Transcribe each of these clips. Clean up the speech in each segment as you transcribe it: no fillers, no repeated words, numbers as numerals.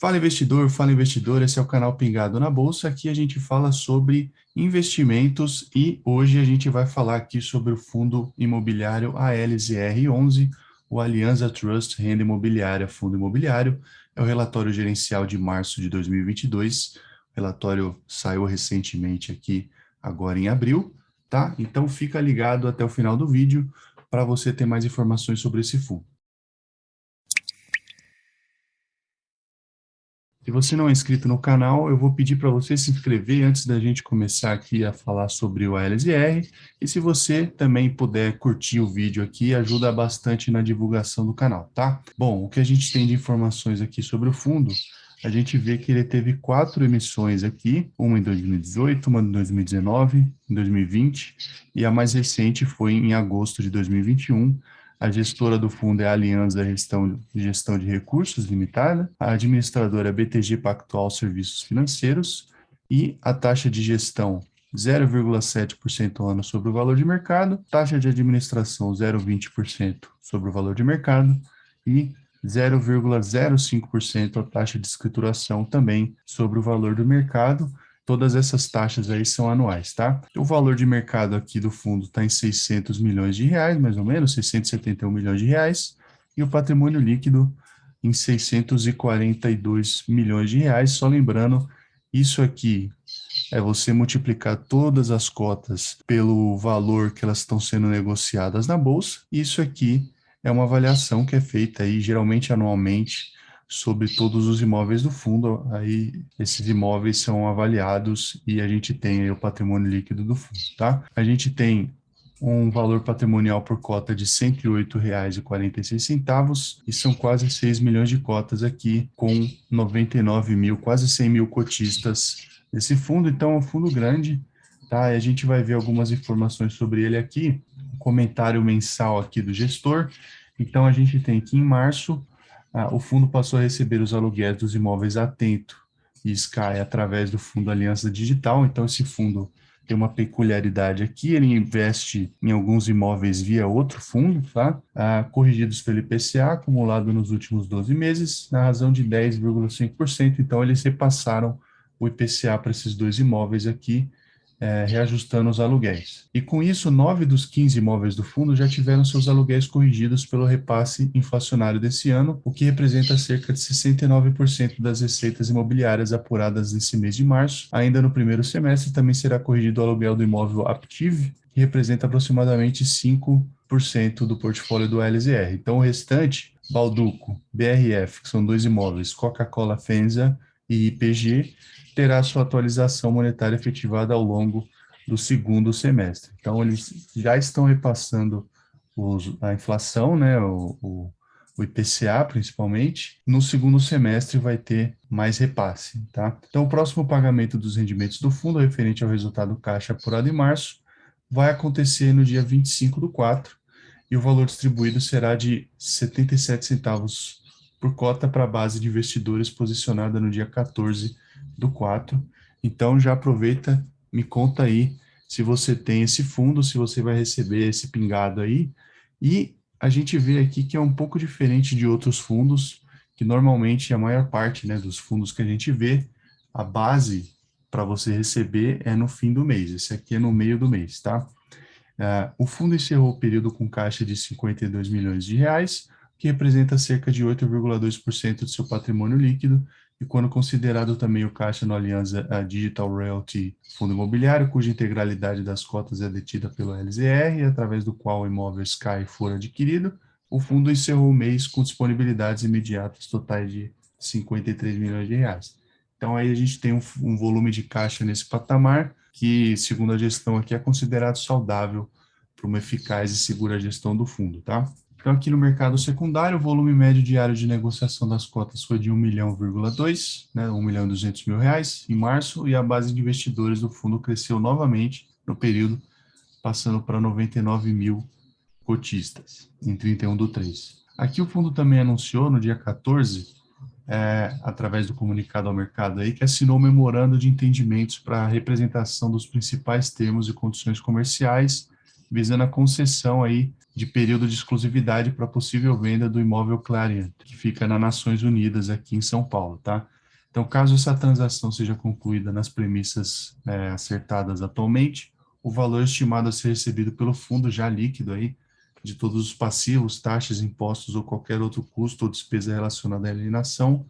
Fala investidor, esse é o canal Pingado na Bolsa. Aqui a gente fala sobre investimentos e hoje a gente vai falar aqui sobre o fundo imobiliário ALZR11, o Alianza Trust Renda Imobiliária Fundo Imobiliário. É o relatório gerencial de março de 2022. O relatório saiu recentemente aqui, agora em abril, tá? Então fica ligado até o final do vídeo para você ter mais informações sobre esse fundo. Se você não é inscrito no canal, eu vou pedir para você se inscrever antes da gente começar aqui a falar sobre o ALSR. E se você também puder curtir o vídeo aqui, ajuda bastante na divulgação do canal, tá? Bom, o que a gente tem de informações aqui sobre o fundo, a gente vê que ele teve 4 emissões aqui, uma em 2018, uma em 2019, em 2020, e a mais recente foi em agosto de 2021. A gestora do fundo é a Alianza Gestão de Recursos Limitada, a administradora é BTG Pactual Serviços Financeiros e a taxa de gestão 0,7% ao ano sobre o valor de mercado, taxa de administração 0,20% sobre o valor de mercado e 0,05% a taxa de escrituração também sobre o valor do mercado. Todas essas taxas aí são anuais, tá? O valor de mercado aqui do fundo está em 600 milhões de reais, mais ou menos, 671 milhões de reais, e o patrimônio líquido em 642 milhões de reais. Só lembrando, isso aqui é você multiplicar todas as cotas pelo valor que elas estão sendo negociadas na bolsa. Isso aqui é uma avaliação que é feita aí geralmente anualmente sobre todos os imóveis do fundo. Aí esses imóveis são avaliados e a gente tem aí o patrimônio líquido do fundo, tá? A gente tem um valor patrimonial por cota de R$ 108,46 e são quase 6 milhões de cotas aqui, com 99 mil, quase 100 mil cotistas desse fundo. Então é um fundo grande, tá? E a gente vai ver algumas informações sobre ele aqui, um comentário mensal aqui do gestor. Então a gente tem que em março, o fundo passou a receber os aluguéis dos imóveis Atento e Sky através do fundo Aliança Digital. Então esse fundo tem uma peculiaridade aqui, ele investe em alguns imóveis via outro fundo, tá? Corrigidos pelo IPCA, acumulado nos últimos 12 meses, na razão de 10,5%. Então, eles repassaram o IPCA para esses dois imóveis aqui, reajustando os aluguéis. E com isso, 9 dos 15 imóveis do fundo já tiveram seus aluguéis corrigidos pelo repasse inflacionário desse ano, o que representa cerca de 69% das receitas imobiliárias apuradas nesse mês de março. Ainda no primeiro semestre, também será corrigido o aluguel do imóvel Aptiv, que representa aproximadamente 5% do portfólio do LZR. Então, o restante, Balduco, BRF, que são dois imóveis, Coca-Cola FEMSA e IPG, terá sua atualização monetária efetivada ao longo do segundo semestre. Então, eles já estão repassando a inflação, né, o IPCA principalmente. No segundo semestre vai ter mais repasse, tá? Então, o próximo pagamento dos rendimentos do fundo, referente ao resultado caixa apurado em março, vai acontecer no dia 25/4, e o valor distribuído será de 77 centavos por cota para a base de investidores posicionada no dia 14/4. Então, já aproveita, me conta aí se você tem esse fundo, se você vai receber esse pingado aí. E a gente vê aqui que é um pouco diferente de outros fundos, que normalmente a maior parte, né, dos fundos que a gente vê, a base para você receber é no fim do mês. Esse aqui é no meio do mês, tá? O fundo encerrou o período com caixa de 52 milhões de reais, que representa cerca de 8,2% do seu patrimônio líquido, e quando considerado também o caixa no Alianza Digital Realty Fundo Imobiliário, cuja integralidade das cotas é detida pelo LZR, através do qual o imóvel Sky for adquirido, o fundo encerrou o mês com disponibilidades imediatas totais de 53 milhões de reais. Então, aí a gente tem um volume de caixa nesse patamar, que, segundo a gestão aqui, é considerado saudável para uma eficaz e segura gestão do fundo, tá? Então, aqui no mercado secundário, o volume médio diário de negociação das cotas foi de 1,2 milhão, né, 1.200.000 reais em março, e a base de investidores do fundo cresceu novamente no período, passando para 99 mil cotistas, em 31/3. Aqui o fundo também anunciou, no dia 14, através do comunicado ao mercado aí, que assinou um memorando de entendimentos para a representação dos principais termos e condições comerciais visando a concessão aí de período de exclusividade para possível venda do imóvel Clarion, que fica nas Nações Unidas aqui em São Paulo, tá? Então, caso essa transação seja concluída nas premissas acertadas atualmente, o valor estimado a ser recebido pelo fundo já líquido aí, de todos os passivos, taxas, impostos ou qualquer outro custo ou despesa relacionada à alienação,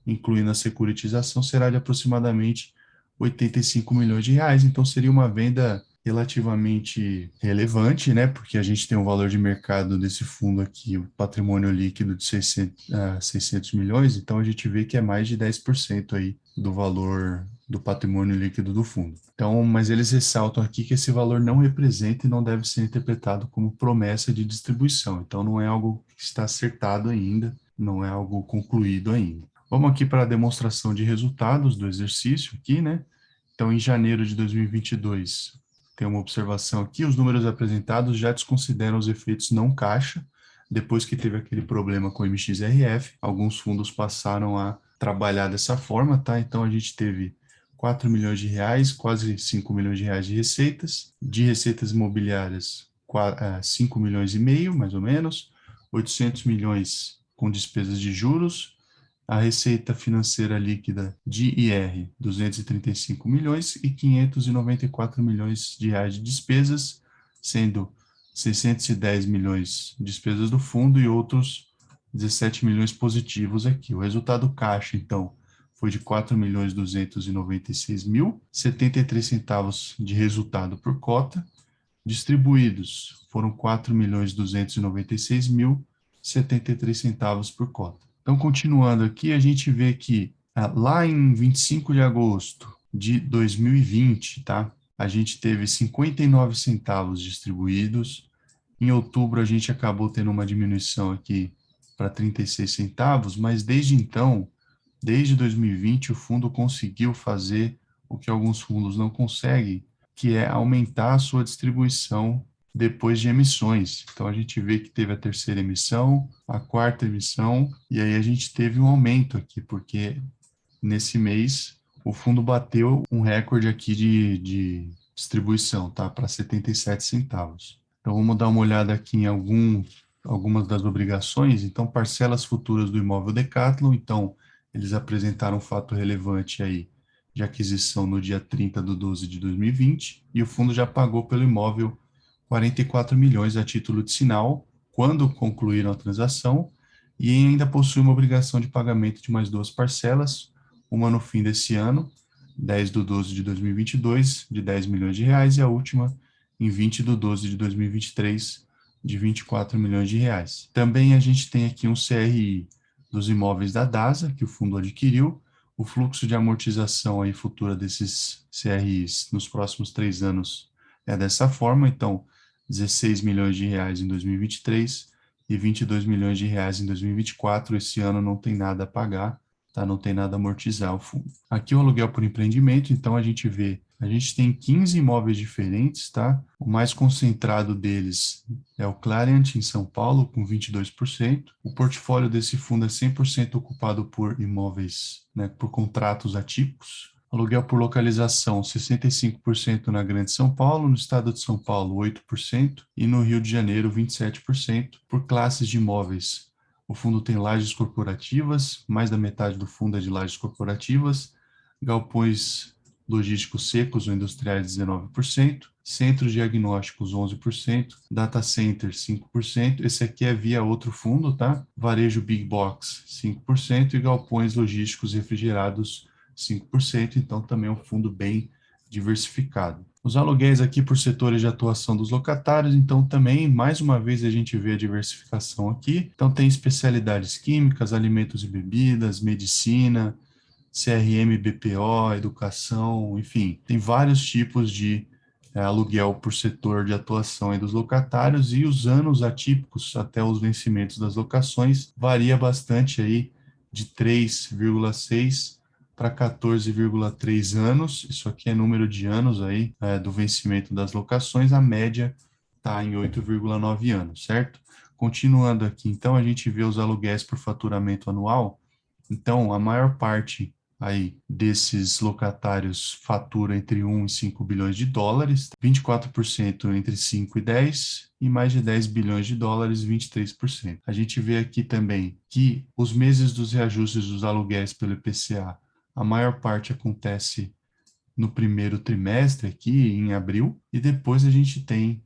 incluindo a securitização, será de aproximadamente 85 milhões de reais. Então, seria uma venda relativamente relevante, né? Porque a gente tem um valor de mercado desse fundo aqui, o patrimônio líquido de 600 milhões, então a gente vê que é mais de 10% aí do valor do patrimônio líquido do fundo. Então, mas eles ressaltam aqui que esse valor não representa e não deve ser interpretado como promessa de distribuição. Então, não é algo que está acertado ainda, não é algo concluído ainda. Vamos aqui para a demonstração de resultados do exercício aqui, né? Então, em janeiro de 2022, tem uma observação aqui, os números apresentados já desconsideram os efeitos não caixa, depois que teve aquele problema com o MXRF, alguns fundos passaram a trabalhar dessa forma, tá? Então, a gente teve 4 milhões de reais, quase 5 milhões de reais de receitas imobiliárias, 5 milhões e meio, mais ou menos, 800 milhões com despesas de juros, a receita financeira líquida de IR, 235 milhões e 594 milhões de reais de despesas, sendo 610 milhões de despesas do fundo e outros 17 milhões positivos aqui. O resultado caixa, então, foi de 4 milhões 296 mil, 73 centavos de resultado por cota. Distribuídos foram 4 milhões 296 mil, 73 centavos por cota. Então, continuando aqui, a gente vê que lá em 25 de agosto de 2020, tá? A gente teve 59 centavos distribuídos. Em outubro, a gente acabou tendo uma diminuição aqui para 36 centavos, mas desde então, desde 2020, o fundo conseguiu fazer o que alguns fundos não conseguem, que é aumentar a sua distribuição depois de emissões. Então, a gente vê que teve a terceira emissão, a quarta emissão, e aí a gente teve um aumento aqui, porque nesse mês o fundo bateu um recorde aqui de distribuição, tá? Para 77 centavos. Então, vamos dar uma olhada aqui em algumas das obrigações. Então, parcelas futuras do imóvel Decathlon. Então, eles apresentaram um fato relevante aí de aquisição no dia 30 de 12 de 2020, e o fundo já pagou pelo imóvel 44 milhões a título de sinal, quando concluíram a transação, e ainda possui uma obrigação de pagamento de mais duas parcelas, uma no fim desse ano, 10 de 12 de 2022, de 10 milhões de reais, e a última em 20 de 12 de 2023, de 24 milhões de reais. Também a gente tem aqui um CRI dos imóveis da DASA, que o fundo adquiriu. O fluxo de amortização aí futura desses CRIs nos próximos 3 anos é dessa forma. Então, 16 milhões de reais em 2023 e 22 milhões de reais em 2024. Esse ano não tem nada a pagar, tá? Não tem nada a amortizar o fundo. Aqui o aluguel por empreendimento, então a gente tem 15 imóveis diferentes, tá? O mais concentrado deles é o Clariant, em São Paulo, com 22%. O portfólio desse fundo é 100% ocupado por imóveis, né, por contratos atípicos. Aluguel por localização, 65% na Grande São Paulo, no estado de São Paulo, 8%, e no Rio de Janeiro, 27%. Por classes de imóveis, o fundo tem lajes corporativas, mais da metade do fundo é de lajes corporativas, galpões logísticos secos ou industriais, 19%, centros diagnósticos, 11%, data center, 5%, esse aqui é via outro fundo, tá? Varejo Big Box, 5%, e galpões logísticos refrigerados, 5%, então também é um fundo bem diversificado. Os aluguéis aqui por setores de atuação dos locatários, então também, mais uma vez, a gente vê a diversificação aqui. Então tem especialidades químicas, alimentos e bebidas, medicina, CRM, BPO, educação, enfim, tem vários tipos de aluguel por setor de atuação aí dos locatários, e os anos atípicos até os vencimentos das locações varia bastante aí de 3,6 para 14,3 anos. Isso aqui é número de anos aí do vencimento das locações, a média está em 8,9 anos, certo? Continuando aqui, então, a gente vê os aluguéis por faturamento anual. Então, a maior parte aí desses locatários fatura entre 1 e 5 bilhões de dólares, 24% entre 5 e 10, e mais de 10 bilhões de dólares, 23%. A gente vê aqui também que os meses dos reajustes dos aluguéis pelo IPCA, a maior parte acontece no primeiro trimestre aqui, em abril, e depois a gente tem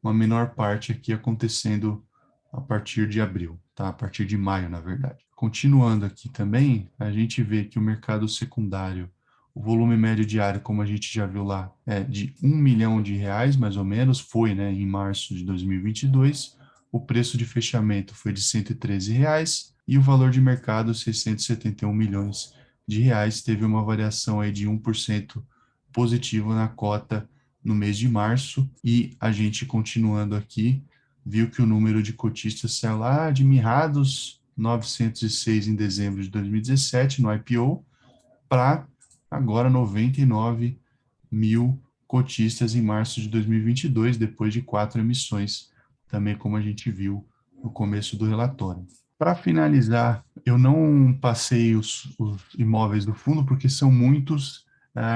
uma menor parte aqui acontecendo a partir de abril, tá? A partir de maio, na verdade. Continuando aqui também, a gente vê que o mercado secundário, o volume médio diário, como a gente já viu lá, é de R$ 1 milhão, mais ou menos, foi, né, em março de 2022. O preço de fechamento foi de R$ 113 reais, e o valor de mercado, 671 milhões de reais, teve uma variação aí de 1% positivo na cota no mês de março, e a gente continuando aqui, viu que o número de cotistas saiu lá de mirrados 906 em dezembro de 2017 no IPO, para agora 99 mil cotistas em março de 2022, depois de 4 emissões, também como a gente viu no começo do relatório. Para finalizar, eu não passei os imóveis do fundo, porque são muitos,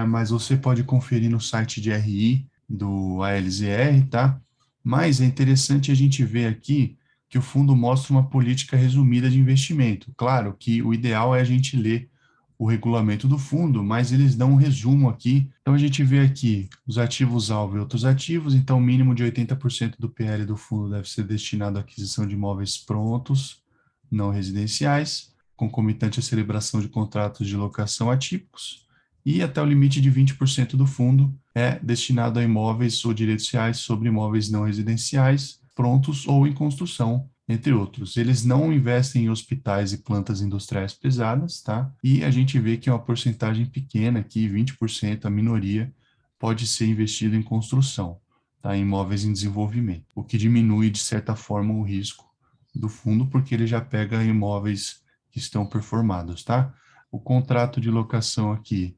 mas você pode conferir no site de RI do ALZR, tá? Mas é interessante a gente ver aqui que o fundo mostra uma política resumida de investimento. Claro que o ideal é a gente ler o regulamento do fundo, mas eles dão um resumo aqui. Então a gente vê aqui os ativos-alvo e outros ativos, então mínimo de 80% do PL do fundo deve ser destinado à aquisição de imóveis prontos, não residenciais, concomitante à celebração de contratos de locação atípicos, e até o limite de 20% do fundo é destinado a imóveis ou direitos reais sobre imóveis não residenciais, prontos ou em construção, entre outros. Eles não investem em hospitais e plantas industriais pesadas, tá? E a gente vê que é uma porcentagem pequena aqui, 20%, a minoria, pode ser investido em construção, tá? Em imóveis em desenvolvimento, o que diminui, de certa forma, o risco do fundo, porque ele já pega imóveis que estão performados, tá? O contrato de locação aqui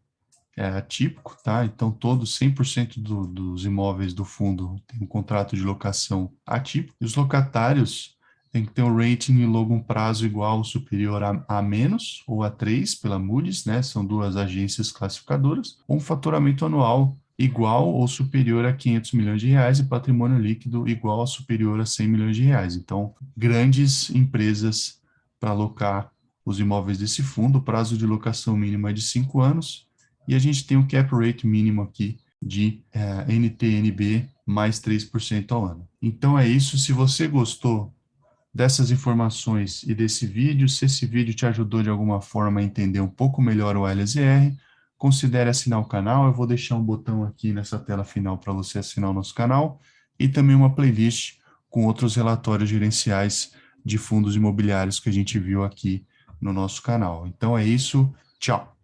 é atípico, tá? Então, todos 100% dos imóveis do fundo tem um contrato de locação atípico. E os locatários têm que ter um rating em longo prazo igual ou superior a menos, ou a 3 pela Moody's, né? São duas agências classificadoras. Ou um faturamento anual igual ou superior a 500 milhões de reais e patrimônio líquido igual ou superior a 100 milhões de reais. Então, grandes empresas para alocar os imóveis desse fundo. O prazo de locação mínimo é de 5 anos, e a gente tem um cap rate mínimo aqui de NTNB mais 3% ao ano. Então é isso. Se você gostou dessas informações e desse vídeo, se esse vídeo te ajudou de alguma forma a entender um pouco melhor o LZR, considere assinar o canal. Eu vou deixar um botão aqui nessa tela final para você assinar o nosso canal, e também uma playlist com outros relatórios gerenciais de fundos imobiliários que a gente viu aqui no nosso canal. Então é isso. Tchau.